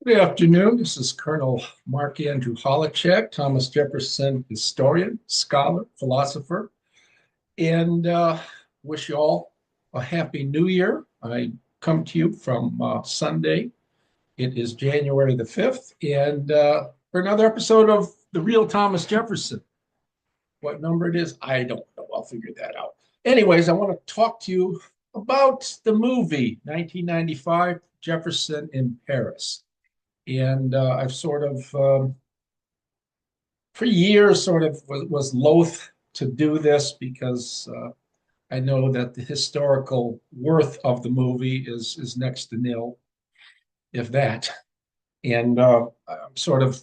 Good afternoon. This is Colonel Mark Andrew Holowchak, Thomas Jefferson historian, scholar, philosopher, and wish you all a happy new year. I come to you from Sunday. It is January the 5th, and for another episode of The Real Thomas Jefferson. What number it is, I don't know. I'll figure that out. Anyways, I want to talk to you about the movie 1995, Jefferson in Paris. And I've sort of, for years, sort of was loath to do this because I know that the historical worth of the movie is next to nil, if that. And I'm sort of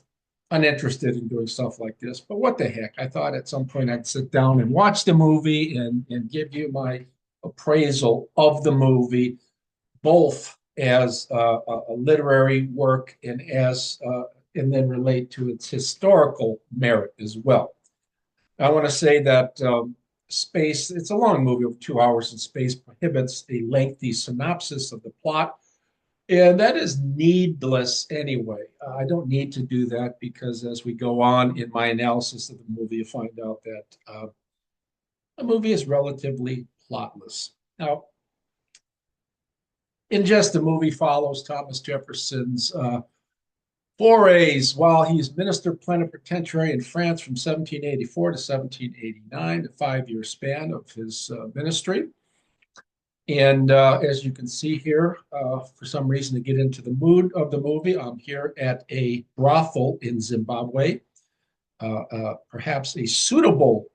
uninterested in doing stuff like this. But what the heck? I thought at some point I'd sit down and watch the movie and give you my appraisal of the movie, both as a literary work and then relate to its historical merit as well. I want to say that space, it's a long movie of 2 hours, and space prohibits a lengthy synopsis of the plot. And that is needless anyway. I don't need to do that because as we go on in my analysis of the movie, you find out that the movie is relatively plotless. Now, in just the movie follows Thomas Jefferson's forays while he's minister plenipotentiary in France from 1784 to 1789, a 5 year span of his ministry. And as you can see here, for some reason to get into the mood of the movie, I'm here at a brothel in Zimbabwe, perhaps a suitable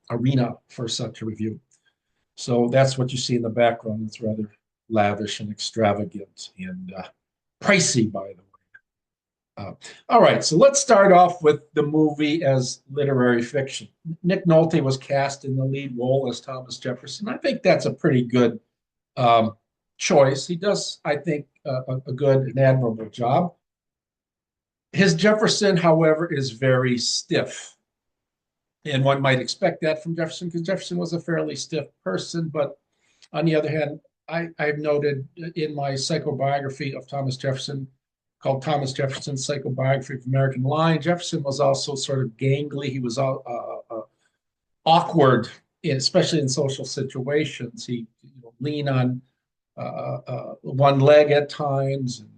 arena for such a review. So that's what you see in the background. It's rather lavish and extravagant and pricey, by the way. All right, so let's start off with the movie as literary fiction. Nick Nolte was cast in the lead role as Thomas Jefferson. I think that's a pretty good choice. He does, I think, a good and admirable job. His Jefferson, however, is very stiff. And one might expect that from Jefferson because Jefferson was a fairly stiff person. But on the other hand, I've noted in my psychobiography of Thomas Jefferson, called Thomas Jefferson's Psychobiography of American Lion, Jefferson was also sort of gangly. He was awkward, especially in social situations. He lean on one leg at times and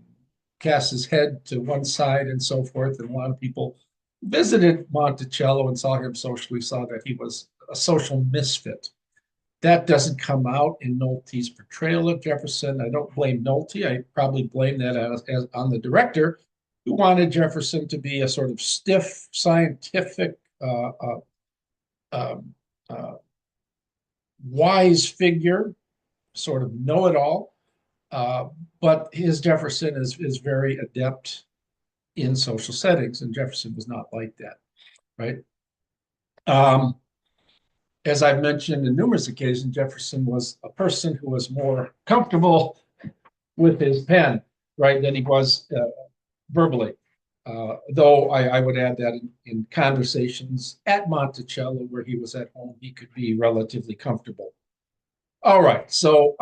cast his head to one side and so forth. And a lot of people visited Monticello and saw him socially, saw that he was a social misfit. That doesn't come out in Nolte's portrayal of Jefferson. I don't blame Nolte. I probably blame that as on the director, who wanted Jefferson to be a sort of stiff, scientific, um, uh, wise figure, sort of know-it-all. But his Jefferson is very adept in social settings, and Jefferson was not like that, right? Um, as I've mentioned in numerous occasions, Jefferson was a person who was more comfortable with his pen, right, than he was verbally. Though I would add that in conversations at Monticello, where he was at home, he could be relatively comfortable. All right, so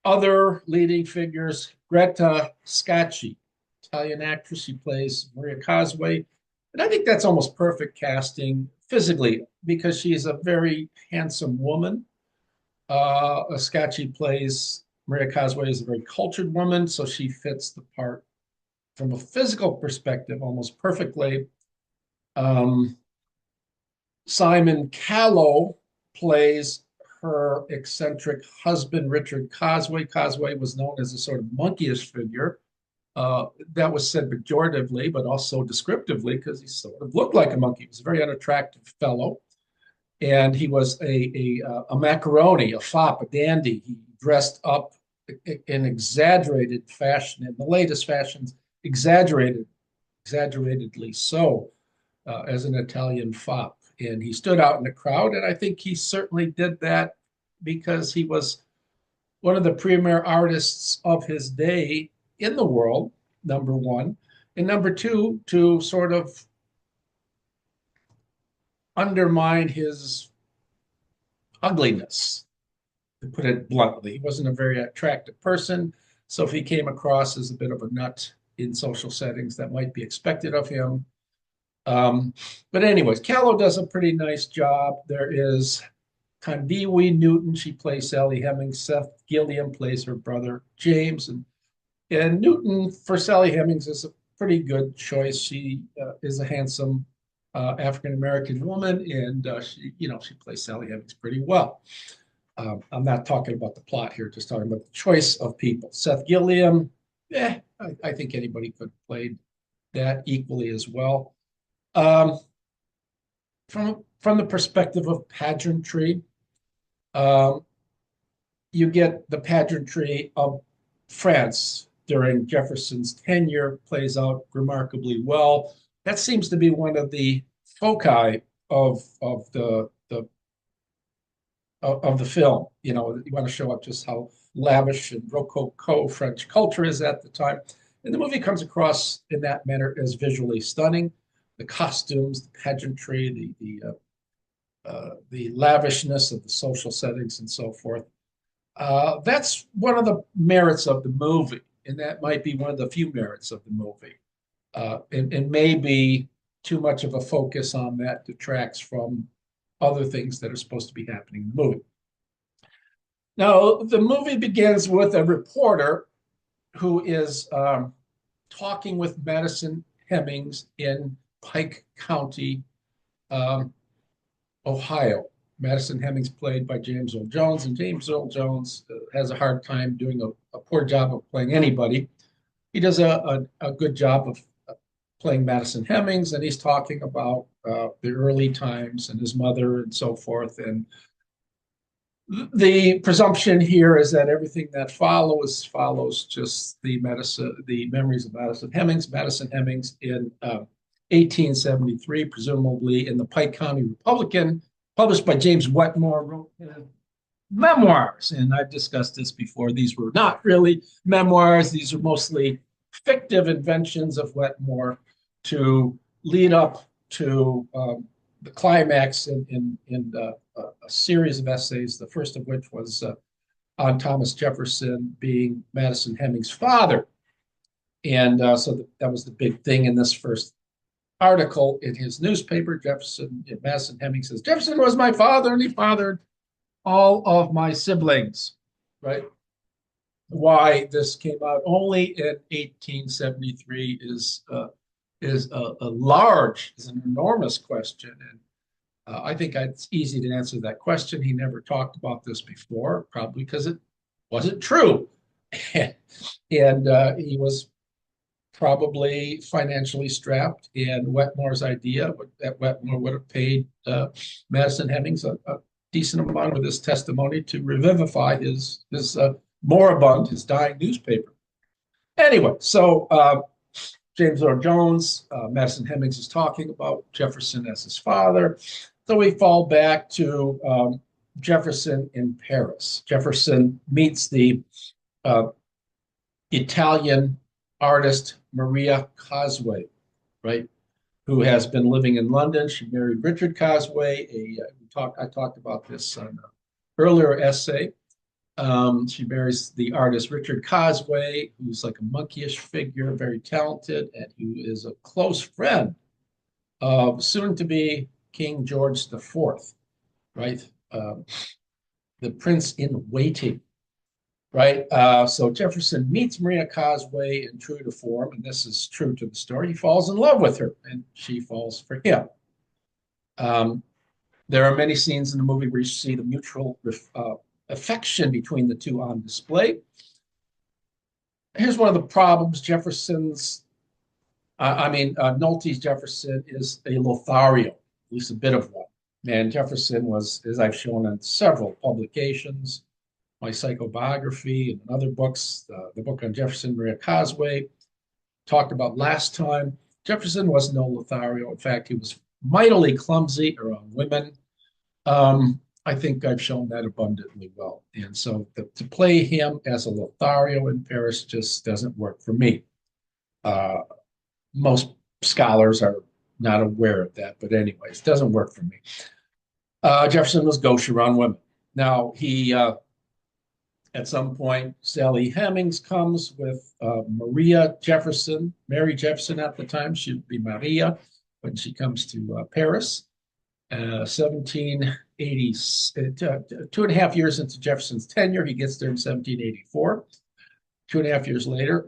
other leading figures, Greta Scacchi, Italian actress. She plays Maria Cosway. And I think that's almost perfect casting physically because she's a very handsome woman. Scacchi plays Maria Cosway is a very cultured woman, so she fits the part from a physical perspective almost perfectly. Um, Simon Callow plays her eccentric husband, Richard Cosway. Cosway was known as a sort of monkeyish figure. That was said pejoratively, but also descriptively, because he sort of looked like a monkey. He was a very unattractive fellow. And he was a macaroni, a fop, a dandy. He dressed up in exaggerated fashion, in the latest fashions, exaggeratedly so, as an Italian fop. And he stood out in the crowd, and I think he certainly did that because he was one of the premier artists of his day in the world, number one. And number two, to sort of undermine his ugliness, to put it bluntly. He wasn't a very attractive person. So if he came across as a bit of a nut in social settings that might be expected of him. Um, but anyways, Callow does a pretty nice job. There is Condiwi Newton. She plays Sally Hemings. Seth Gilliam plays her brother James, and Newton for Sally Hemings is a pretty good choice. She is a handsome African American woman, and she plays Sally Hemings pretty well. I'm not talking about the plot here, just talking about the choice of people. Seth Gilliam, I think anybody could have played that equally as well. Um, from the perspective of pageantry, um, you get the pageantry of France during Jefferson's tenure plays out remarkably well. That seems to be one of the foci of the film. You know, you want to show up just how lavish and rococo French culture is at the time. And the movie comes across in that manner as visually stunning. The costumes, the pageantry, the lavishness of the social settings and so forth. That's one of the merits of the movie, and that might be one of the few merits of the movie. And maybe too much of a focus on that detracts from other things that are supposed to be happening in the movie. Now, the movie begins with a reporter who is talking with Madison Hemings in Pike County, um, Ohio. Madison Hemings played by James Earl Jones, and James Earl Jones has a hard time doing a poor job of playing anybody. He does a good job of playing Madison Hemings, and he's talking about the early times and his mother and so forth. And the presumption here is that everything that follows just the memories of Madison Hemings. Madison Hemings in 1873, presumably in the Pike County Republican, published by James Wetmore, wrote memoirs. And I've discussed this before. These were not really memoirs. These are mostly fictive inventions of Wetmore to lead up to the climax in a series of essays, the first of which was on Thomas Jefferson being Madison Hemings' father. And so that was the big thing in this first article in his newspaper. Madison Hemings says, Jefferson was my father, and he fathered all of my siblings, right? Why this came out only in 1873 is an enormous question, and I think it's easy to answer that question. He never talked about this before, probably because it wasn't true, and he was probably financially strapped. And Wetmore's idea that Wetmore would have paid Madison Hemings a decent amount of his testimony to revivify his moribund, his dying newspaper. Anyway, so James Earl Jones, Madison Hemings is talking about Jefferson as his father. So we fall back to Jefferson in Paris. Jefferson meets the Italian artist Maria Cosway, right, who has been living in London. She married Richard Cosway. I talked about this on an earlier essay. She marries the artist Richard Cosway, who's like a monkeyish figure, very talented, and who is a close friend of soon-to-be King George IV, right? The prince in waiting, right? So Jefferson meets Maria Cosway in true to form, and this is true to the story. He falls in love with her, and she falls for him. There are many scenes in the movie where you see the mutual affection between the two on display. Here's one of the problems. Nolte's Jefferson is a Lothario, at least a bit of one. And Jefferson was, as I've shown in several publications, my psychobiography and other books, the book on Jefferson, Maria Cosway, talked about last time. Jefferson was no Lothario. In fact, he was mightily clumsy around women. I think I've shown that abundantly well. And so to play him as a Lothario in Paris just doesn't work for me. Most scholars are not aware of that, but anyways, it doesn't work for me. Jefferson was gauche around women. Now, he At some point, Sally Hemings comes with Mary Jefferson at the time. She'd be Maria when she comes to Paris. 1780, 2.5 years into Jefferson's tenure, he gets there in 1784. 2.5 years later,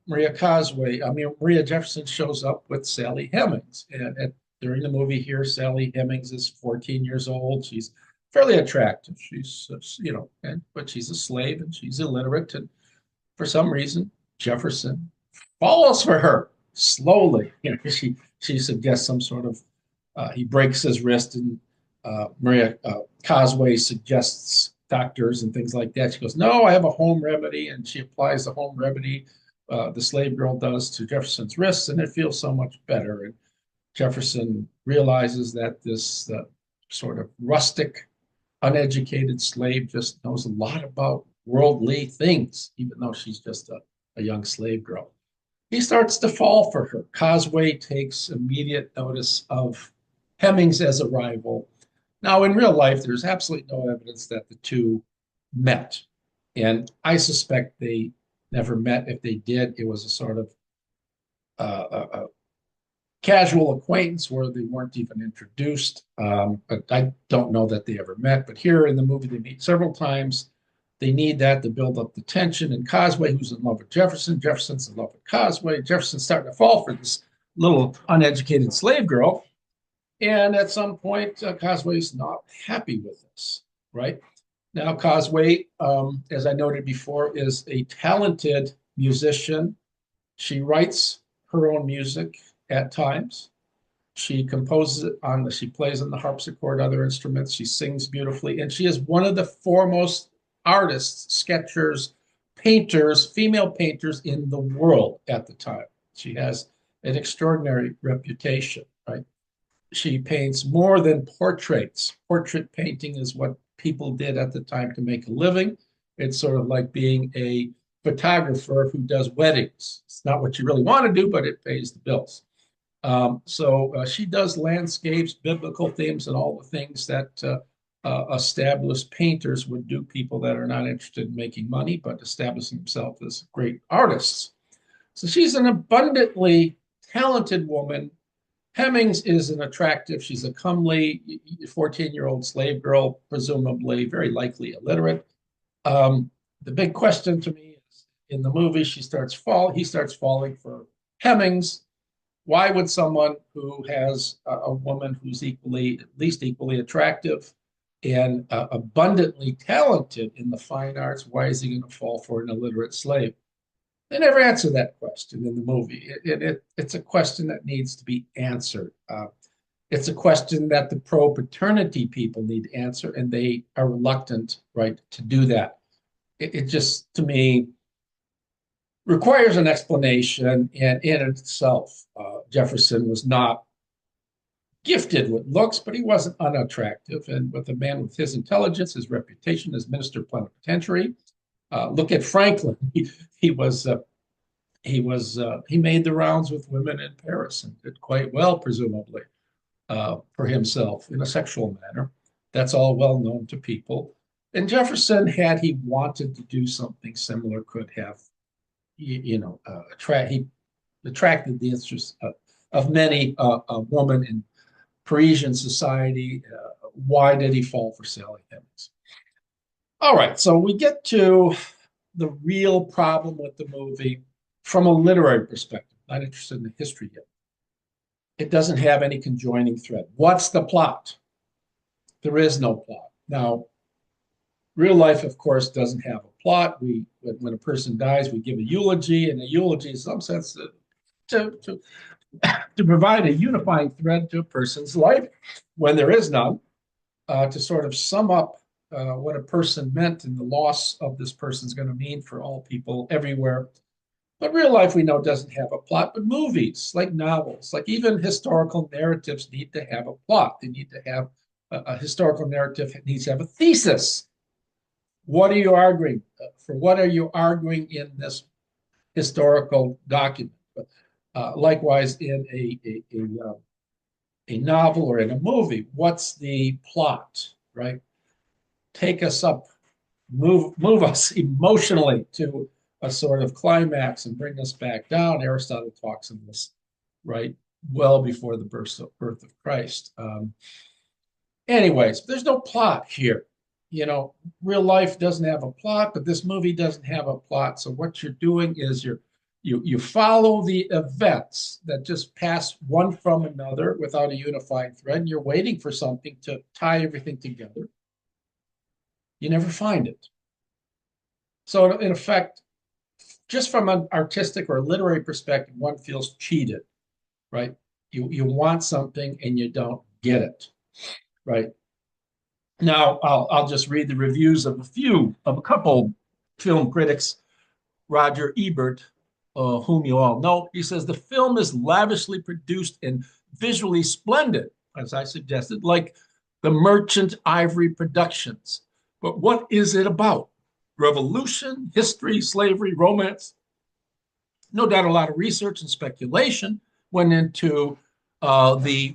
Maria Jefferson shows up with Sally Hemings. And during the movie here, Sally Hemings is 14 years old. She's fairly attractive. But she's a slave and she's illiterate. And for some reason, Jefferson falls for her slowly. She suggests some sort of he breaks his wrist, and Maria Cosway suggests doctors and things like that. She goes, "No, I have a home remedy," and she applies the home remedy. The slave girl does to Jefferson's wrists, and it feels so much better. And Jefferson realizes that this sort of rustic, uneducated slave just knows a lot about worldly things, even though she's just a young slave girl. He starts to fall for her. Cosway takes immediate notice of Hemings as a rival. Now, in real life, there's absolutely no evidence that the two met. And I suspect they never met. If they did, it was a sort of a casual acquaintance where they weren't even introduced. But I don't know that they ever met. But here in the movie, they meet several times. They need that to build up the tension. And Cosway, who's in love with Jefferson, Jefferson's in love with Cosway. Jefferson's starting to fall for this little uneducated slave girl. And at some point, Cosway's not happy with this, right? Now, Cosway, as I noted before, is a talented musician. She writes her own music at times. She composes it she plays on the harpsichord, other instruments. She sings beautifully. And she is one of the foremost artists, sketchers, painters, female painters in the world at the time. She has an extraordinary reputation, right? She paints more than portraits. Portrait painting is what people did at the time to make a living. It's sort of like being a photographer who does weddings. It's not what you really want to do, but it pays the bills. So she does landscapes, biblical themes, and all the things that established painters would do, people that are not interested in making money, but establishing themselves as great artists. So she's an abundantly talented woman. Hemings is she's a comely 14-year-old slave girl, presumably very likely illiterate. The big question to me is, in the movie, he starts falling for Hemings. Why would someone who has a woman who's at least equally attractive and abundantly talented in the fine arts, why is he going to fall for an illiterate slave? They never answer that question in the movie. It's a question that needs to be answered. It's a question that the pro-paternity people need to answer, and they are reluctant, right, to do that. It just, to me, requires an explanation, and in itself, Jefferson was not gifted with looks, but he wasn't unattractive. And with a man with his intelligence, his reputation as minister plenipotentiary, look at Franklin. He made the rounds with women in Paris and did quite well, presumably, for himself in a sexual manner. That's all well known to people. And Jefferson, had he wanted to do something similar, could have, he attracted the interest of many a woman in Parisian society. Why did he fall for Sally Hemings? All right, so we get to the real problem with the movie from a literary perspective. Not interested in the history yet. It doesn't have any conjoining thread. What's the plot? There is no plot. Now, real life, of course, doesn't have a plot. When a person dies, we give a eulogy, and a eulogy, in some sense, to provide a unifying thread to a person's life when there is none, to sort of sum up what a person meant and the loss of this person is going to mean for all people everywhere. But real life, we know, doesn't have a plot. But movies, like novels, like even historical narratives, need to have a plot. They need to have a historical narrative needs to have a thesis. What are you arguing for? What are you arguing in this historical document? Likewise, in a novel or in a movie, what's the plot, right? Take us up move us emotionally to a sort of climax and bring us back down. Aristotle talks in this, right, well before the birth of Christ. Anyways, there's no plot here. You know, real life doesn't have a plot, but this movie doesn't have a plot. So what you're doing is you follow the events that just pass one from another without a unifying thread, and you're waiting for something to tie everything together. You never find it. So in effect, just from an artistic or literary perspective, one feels cheated, right? You want something and you don't get it, right? Now I'll just read the reviews of a couple film critics. Roger Ebert, whom you all know, he says the film is lavishly produced and visually splendid, as I suggested, like the Merchant Ivory Productions. But what is it about? Revolution, history, slavery, romance? No doubt a lot of research and speculation went into the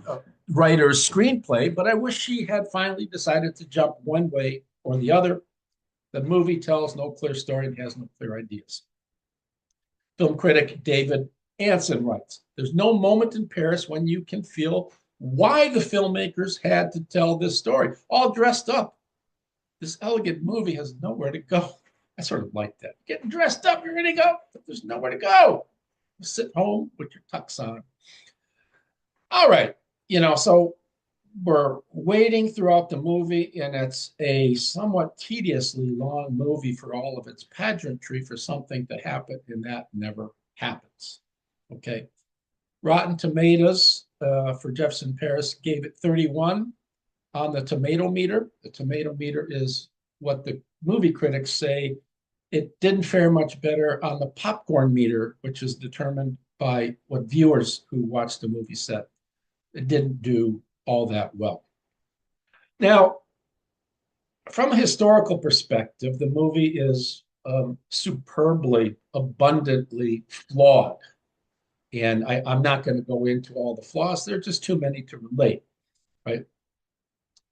writer's screenplay, but I wish she had finally decided to jump one way or the other. The movie tells no clear story and has no clear ideas. Film critic David Anson writes, there's no moment in Paris when you can feel why the filmmakers had to tell this story, all dressed up. This elegant movie has nowhere to go. I sort of like that. Getting dressed up, you're ready to go, but there's nowhere to go. Sit home with your tux on. All right, so we're waiting throughout the movie, and it's a somewhat tediously long movie for all of its pageantry for something to happen, and that never happens. Okay. Rotten Tomatoes for Jefferson Paris gave it 31 on the tomato meter. The tomato meter is what the movie critics say it didn't fare much better on the popcorn meter, which is determined by what viewers who watched the movie said. It didn't do all that well. Now, from a historical perspective, the movie is superbly, abundantly flawed. And I'm not going to go into all the flaws. There are just too many to relate, right?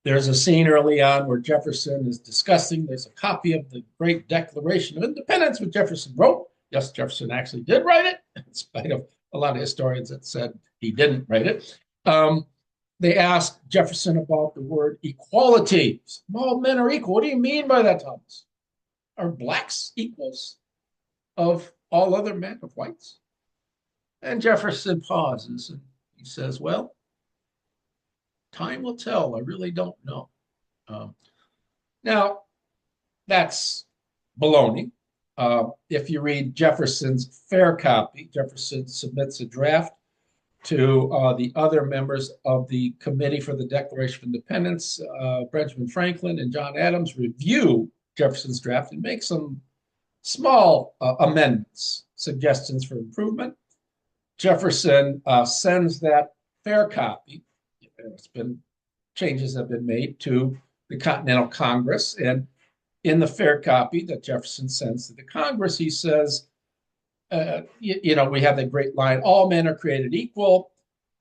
There's a scene early on where Jefferson is discussing. There's a copy of the Great Declaration of Independence, which Jefferson wrote. Yes, Jefferson actually did write it, in spite of a lot of historians that said he didn't write it. They asked Jefferson about the word equality. All men are equal. What do you mean by that, Thomas? Are blacks equals of all other men, of whites? And Jefferson pauses and he says, well, time will tell. I really don't know. Now, that's baloney. If you read Jefferson's fair copy, Jefferson submits a draft to the other members of the Committee for the Declaration of Independence. Benjamin Franklin and John Adams review Jefferson's draft and make some small amendments, suggestions for improvement. Jefferson sends that fair copy. It's been changes have been made to the Continental Congress, and in the fair copy that Jefferson sends to the Congress, he says, we have the great line, all men are created equal,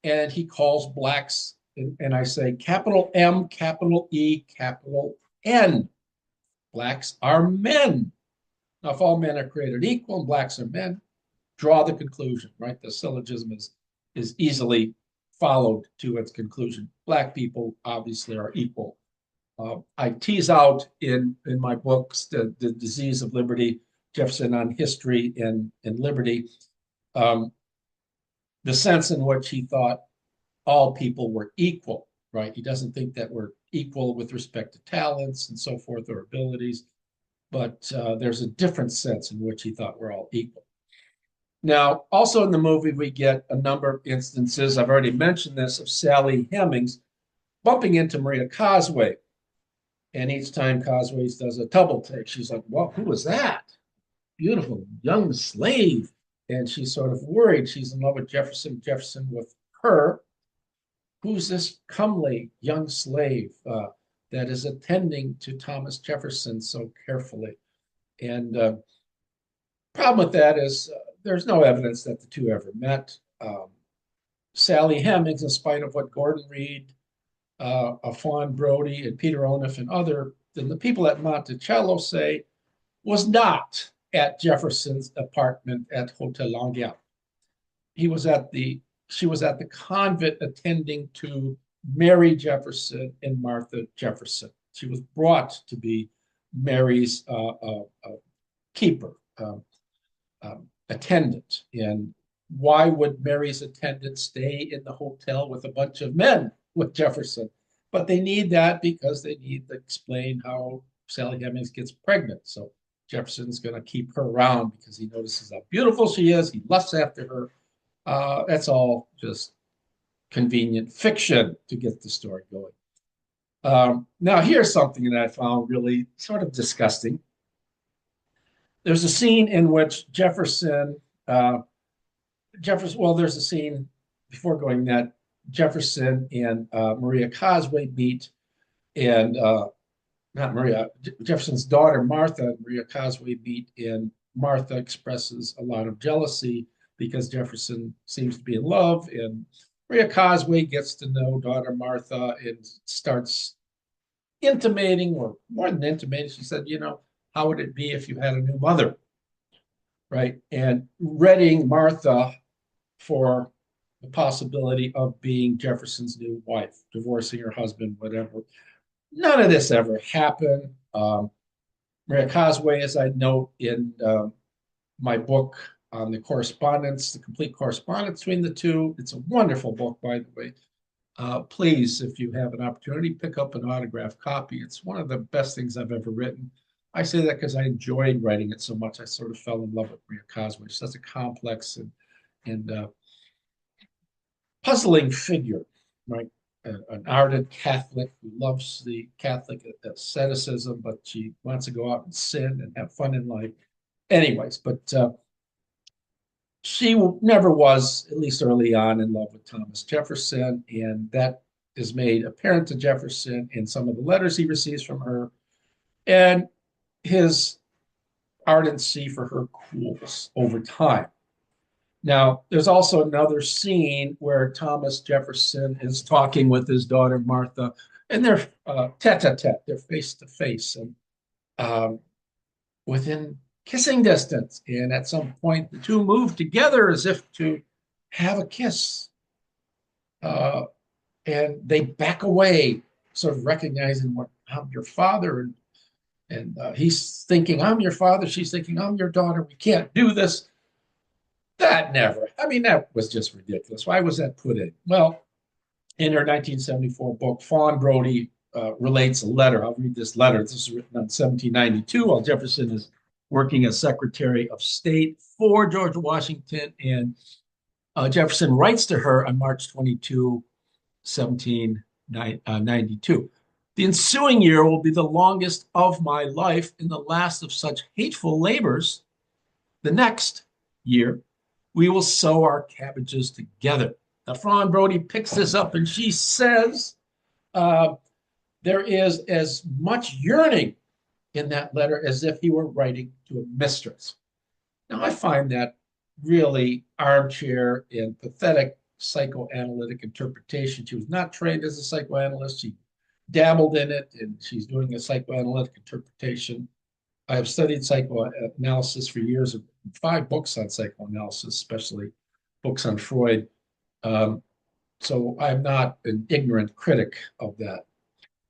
and he calls blacks, and I say capital M, capital E, capital N. Blacks are men. Now, if all men are created equal and blacks are men, draw the conclusion, right? The syllogism is easily followed to its conclusion. Black people obviously are equal. I tease out in my books the disease of liberty, Jefferson on history and liberty, the sense in which he thought all people were equal, right? He doesn't think that we're equal with respect to talents and so forth or abilities, but there's a different sense in which he thought we're all equal. Now, also in the movie, we get a number of instances, I've already mentioned this, of Sally Hemings bumping into Maria Cosway. And each time Cosways does a double take, she's like, well, who was that? Beautiful young slave. And she's sort of worried. She's in love with Jefferson, Jefferson with her. Who's this comely young slave that is attending to Thomas Jefferson so carefully? And problem with that is there's no evidence that the two ever met. Sally Hemings, in spite of what Gordon Reed, Fawn Brody, and Peter Onuf and other and the people at Monticello say was not at Jefferson's apartment at Hotel Languille. He was at the She was at the convent attending to Mary Jefferson and Martha Jefferson. She was brought to be Mary's keeper, attendant. And why would Mary's attendant stay in the hotel with a bunch of men with Jefferson? But they need that because they need to explain how Sally Hemings gets pregnant. So Jefferson's going to keep her around because he notices how beautiful she is. He lusts after her. That's all just convenient fiction to get the story going. Now, here's something that I found really sort of disgusting. There's a scene in which there's a scene before going that Jefferson and Maria Cosway meet, and not Maria, Jefferson's daughter, Martha, and Maria Cosway meet, and Martha expresses a lot of jealousy because Jefferson seems to be in love, and Maria Cosway gets to know daughter Martha and starts intimating, or more than intimating, she said, how would it be if you had a new mother? Right? And readying Martha for the possibility of being Jefferson's new wife, divorcing her husband, whatever. None of this ever happened. Maria Cosway, as I note in my book on the correspondence, the complete correspondence between the two, it's a wonderful book, by the way. Please, if you have an opportunity, pick up an autographed copy. It's one of the best things I've ever written. I say that because I enjoyed writing it so much. I sort of fell in love with Maria Cosway. She's such a complex and puzzling figure, right? An ardent Catholic who loves the Catholic asceticism, but she wants to go out and sin and have fun in life. Anyways, but she never was, at least early on, in love with Thomas Jefferson, and that is made apparent to Jefferson in some of the letters he receives from her, and his ardency for her cools over time. Now, there's also another scene where Thomas Jefferson is talking with his daughter Martha, and they're tete-a-tete, they're face-to-face, and within kissing distance. And at some point, the two move together as if to have a kiss. And they back away, sort of recognizing what I'm your father. And he's thinking, I'm your father. She's thinking, I'm your daughter. We can't do this. That was just ridiculous. Why was that put in? Well, in her 1974 book, Fawn Brodie relates a letter. I'll read this letter. This is written on 1792 while Jefferson is working as Secretary of State for George Washington. And Jefferson writes to her on March 22, 1792. The ensuing year will be the longest of my life and the last of such hateful labors. The next year, we will sow our cabbages together. Now, Fawn Brodie picks this up and she says, there is as much yearning in that letter as if he were writing to a mistress. Now, I find that really armchair and pathetic psychoanalytic interpretation. She was not trained as a psychoanalyst. She dabbled in it, and she's doing a psychoanalytic interpretation. I have studied psychoanalysis for years, 5 books on psychoanalysis, especially books on Freud. So I'm not an ignorant critic of that.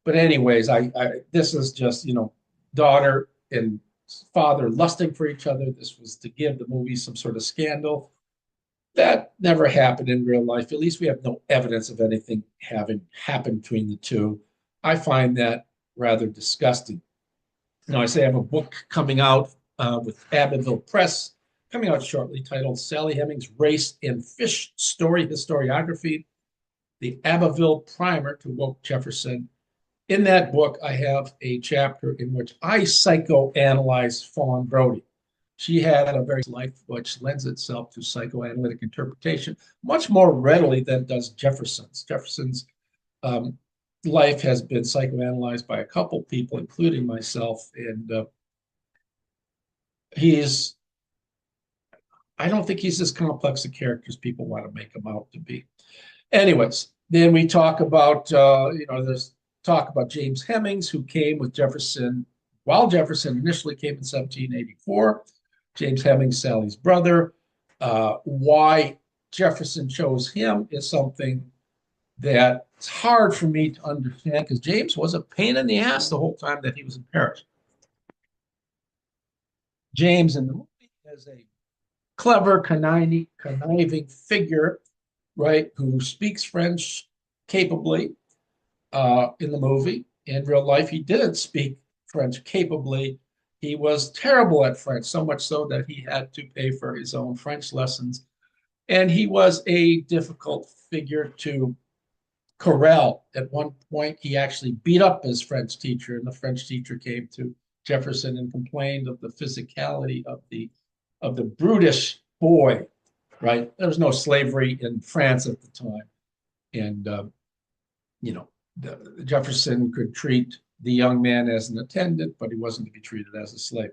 But anyways, this is just, daughter and father lusting for each other. This was to give the movie some sort of scandal. That never happened in real life. At least we have no evidence of anything having happened between the two. I find that rather disgusting. I say I have a book coming out with Abbeville Press, coming out shortly, titled Sally Hemings' Race and Fish Story Historiography, the Abbeville Primer to Woke Jefferson. In that book, I have a chapter in which I psychoanalyze Fawn Brodie. She had a very life which lends itself to psychoanalytic interpretation much more readily than does Jefferson's. Jefferson's life has been psychoanalyzed by a couple people, including myself, and I don't think he's as complex a character as people want to make him out to be. Anyways, then we talk about, there's talk about James Hemings, who came with Jefferson while Jefferson initially came in 1784. James Hemings, Sally's brother. Why Jefferson chose him is something that it's hard for me to understand because James was a pain in the ass the whole time that he was in Paris. James in the movie is a clever, conniving figure, right, who speaks French capably in the movie. In real life, he didn't speak French capably. He was terrible at French, so much so that he had to pay for his own French lessons. And he was a difficult figure to corral. At one point, he actually beat up his French teacher, and the French teacher came to Jefferson and complained of the physicality of the brutish boy. Right? There was no slavery in France at the time, and you know, Jefferson could treat the young man as an attendant, but he wasn't to be treated as a slave.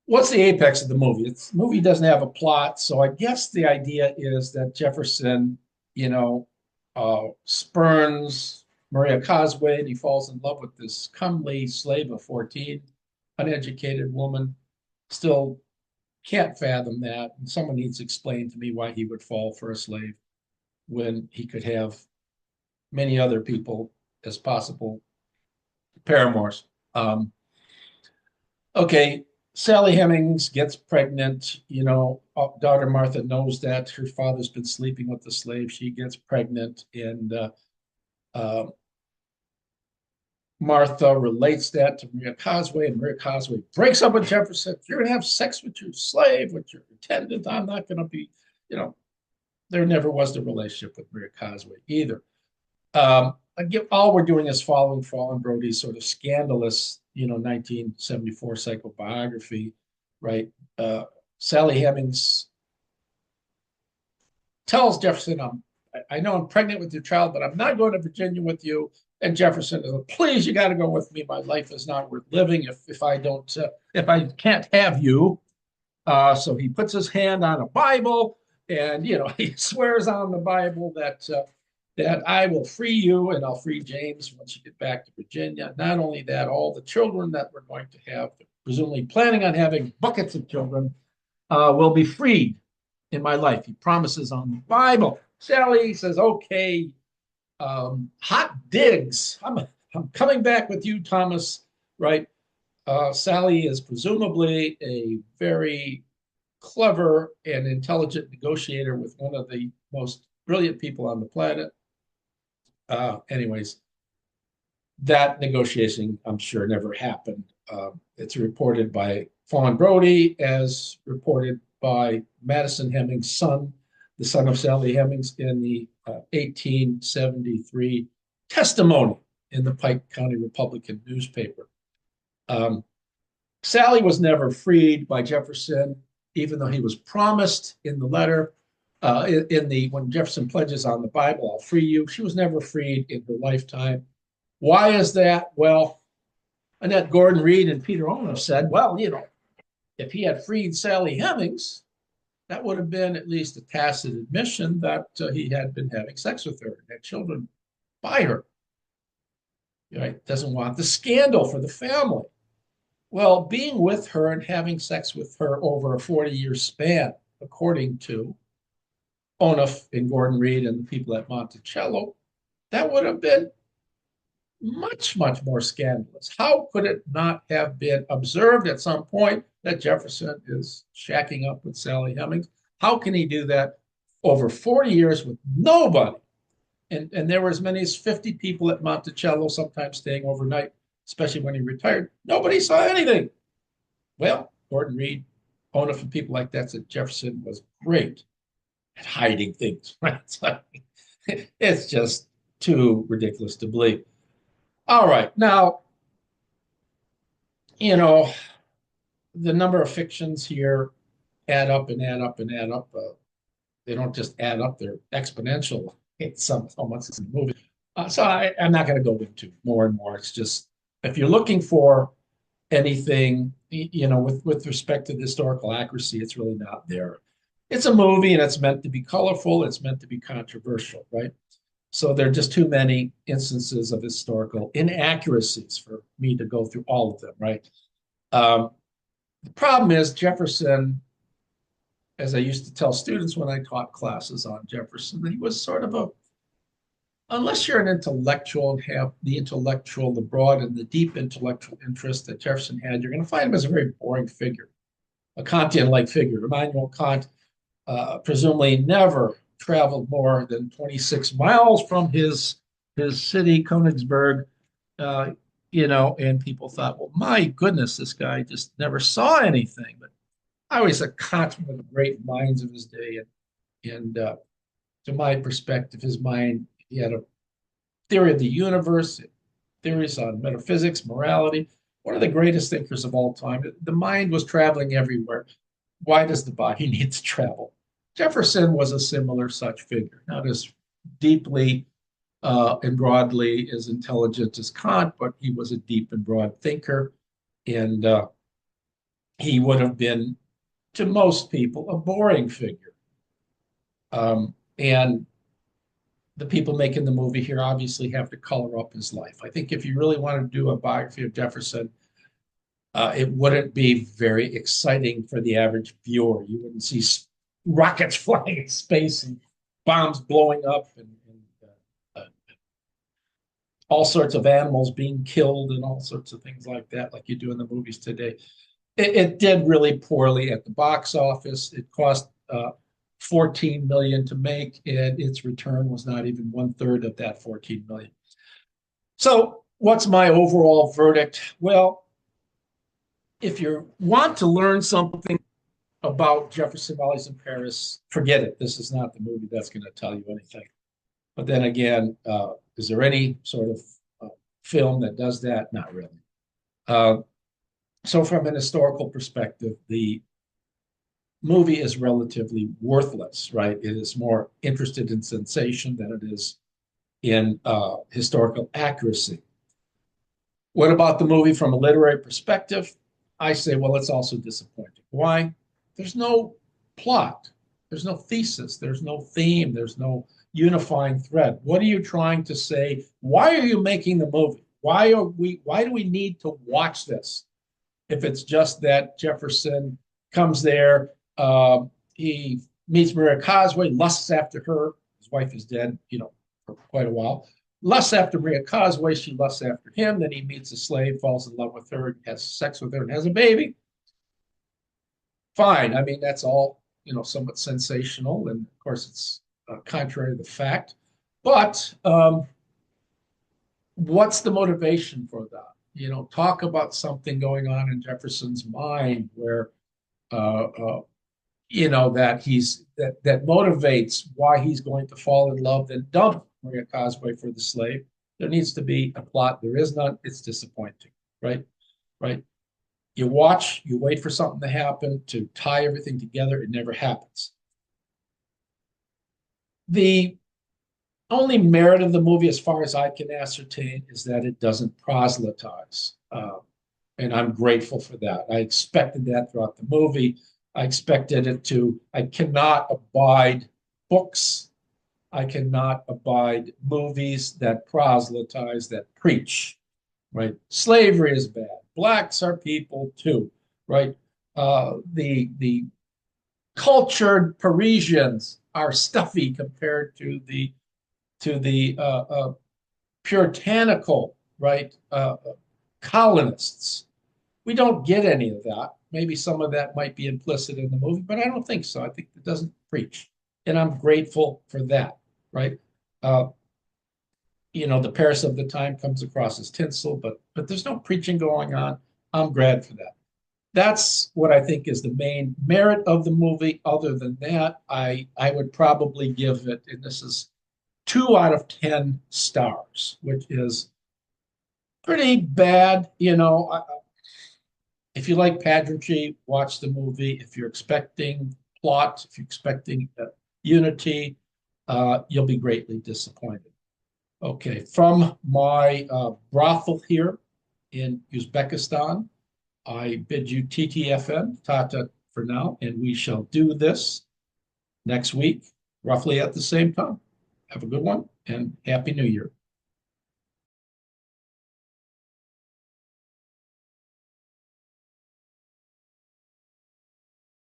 What's the apex of the movie? The movie doesn't have a plot, so I guess the idea is that Jefferson, spurns Maria Cosway and he falls in love with this comely slave of 14, uneducated woman. Still can't fathom that. And someone needs to explain to me why he would fall for a slave when he could have many other people as possible paramours. Okay, Sally Hemings gets pregnant. Daughter Martha knows that her father's been sleeping with the slave. She gets pregnant, and Martha relates that to Maria Cosway, and Maria Cosway breaks up with Jefferson. If you're going to have sex with your slave, with your attendant, I'm not going to be, there never was the relationship with Maria Cosway either. All we're doing is following Fallen Brody's sort of scandalous, 1974 psychobiography, right? Sally Hemings tells Jefferson, I know I'm pregnant with your child, but I'm not going to Virginia with you. And Jefferson is like, please, you got to go with me. My life is not worth living if I can't have you. So he puts his hand on a Bible, and he swears on the Bible that I will free you and I'll free James once you get back to Virginia. Not only that, all the children that we're going to have, presumably planning on having buckets of children, will be freed in my life. He promises on the Bible. Sally says, okay, hot digs. I'm coming back with you, Thomas, right? Sally is presumably a very clever and intelligent negotiator with one of the most brilliant people on the planet. Anyways, that negotiation, I'm sure, never happened. It's reported by Fawn Brody, as reported by Madison Hemings' son, the son of Sally Hemings, in the 1873 testimony in the Pike County Republican newspaper. Sally was never freed by Jefferson, even though he was promised in the letter. When Jefferson pledges on the Bible, I'll free you. She was never freed in her lifetime. Why is that? Well, Annette Gordon Reed and Peter Ono said, well, if he had freed Sally Hemings, that would have been at least a tacit admission that he had been having sex with her and had children by her. Right? Doesn't want the scandal for the family. Well, being with her and having sex with her over a 40-year span, according to Onuf and Gordon Reed and the people at Monticello, that would have been much, much more scandalous. How could it not have been observed at some point that Jefferson is shacking up with Sally Hemings? How can he do that over 40 years with nobody? And there were as many as 50 people at Monticello, sometimes staying overnight, especially when he retired. Nobody saw anything. Well, Gordon Reed, Onuf, and people like that said Jefferson was great at hiding things. Right? So, it's just too ridiculous to believe. All right. Now, the number of fictions here add up and add up and add up. They don't just add up, they're exponential. It's so much in the movie. So I'm not going to go into more and more. It's just, if you're looking for anything, with respect to the historical accuracy, it's really not there. It's a movie and it's meant to be colorful. It's meant to be controversial, right? So there are just too many instances of historical inaccuracies for me to go through all of them, right? Um, the problem is Jefferson, as I used to tell students when I taught classes on Jefferson, he was sort of a, unless you're an intellectual and have the intellectual, the broad and the deep intellectual interest that Jefferson had, you're going to find him as a very boring figure, a Kantian-like figure. Immanuel Kant presumably never traveled more than 26 miles from his city, Königsberg, uh, and people thought, well, my goodness, this guy just never saw anything. But I was a Kant, one of the great minds of his day, and to my perspective, his mind, he had a theory of the universe, theories on metaphysics, morality. One of the greatest thinkers of all time. The mind was traveling everywhere. Why does the body need to travel? Jefferson was a similar such figure, not as deeply and broadly as intelligent as Kant, but he was a deep and broad thinker. And he would have been, to most people, a boring figure. And the people making the movie here obviously have to color up his life. I think if you really want to do a biography of Jefferson, it wouldn't be very exciting for the average viewer. You wouldn't see rockets flying in space and bombs blowing up and all sorts of animals being killed and all sorts of things like that, like you do in the movies today. It did really poorly at the box office. It cost 14 million to make, and its return was not even one third of that 14 million. So, what's my overall verdict? Well, if you want to learn something about Jefferson Valleys in Paris, forget it. This is not the movie that's going to tell you anything. But then again, is there any sort of film that does that? Not really. Uh, so, from an historical perspective, the movie is relatively worthless, right? It is more interested in sensation than it is in historical accuracy. What about the movie from a literary perspective? I say, well, it's also disappointing. Why? There's no plot, there's no thesis, there's no theme, there's no unifying thread. What are you trying to say? Why are you making the movie? Why do we need to watch this? If it's just that Jefferson comes there, he meets Maria Cosway, lusts after her. His wife is dead, for quite a while. Lusts after Maria Cosway, she lusts after him. Then he meets a slave, falls in love with her, has sex with her, and has a baby. Fine. I mean, that's all, somewhat sensational. And of course, it's contrary to the fact. But what's the motivation for that? Talk about something going on in Jefferson's mind where, uh, uh, that motivates why he's going to fall in love and dump Maria Cosway for the slave. There needs to be a plot. There is none. It's disappointing, right? Right. You watch, you wait for something to happen to tie everything together. It never happens. The only merit of the movie, as far as I can ascertain, is that it doesn't proselytize. And I'm grateful for that. I expected that throughout the movie. I expected it to. I cannot abide books. I cannot abide movies that proselytize, that preach, right? Slavery is bad. Blacks are people too, right? The cultured Parisians are stuffy compared to the puritanical, right, colonists. We don't get any of that. Maybe some of that might be implicit in the movie, but I don't think so. I think it doesn't preach, and I'm grateful for that. Right? Uh, the Paris of the time comes across as tinsel, but there's no preaching going on. I'm glad for that. That's what I think is the main merit of the movie. Other than that, I would probably give it, and this is 2 out of 10 stars, which is pretty bad. If you like pageantry, watch the movie. If you're expecting plot, if you're expecting unity, you'll be greatly disappointed. Okay, from my brothel here in Uzbekistan, I bid you TTFN, Tata for now, and we shall do this next week, roughly at the same time. Have a good one. and Happy New Year.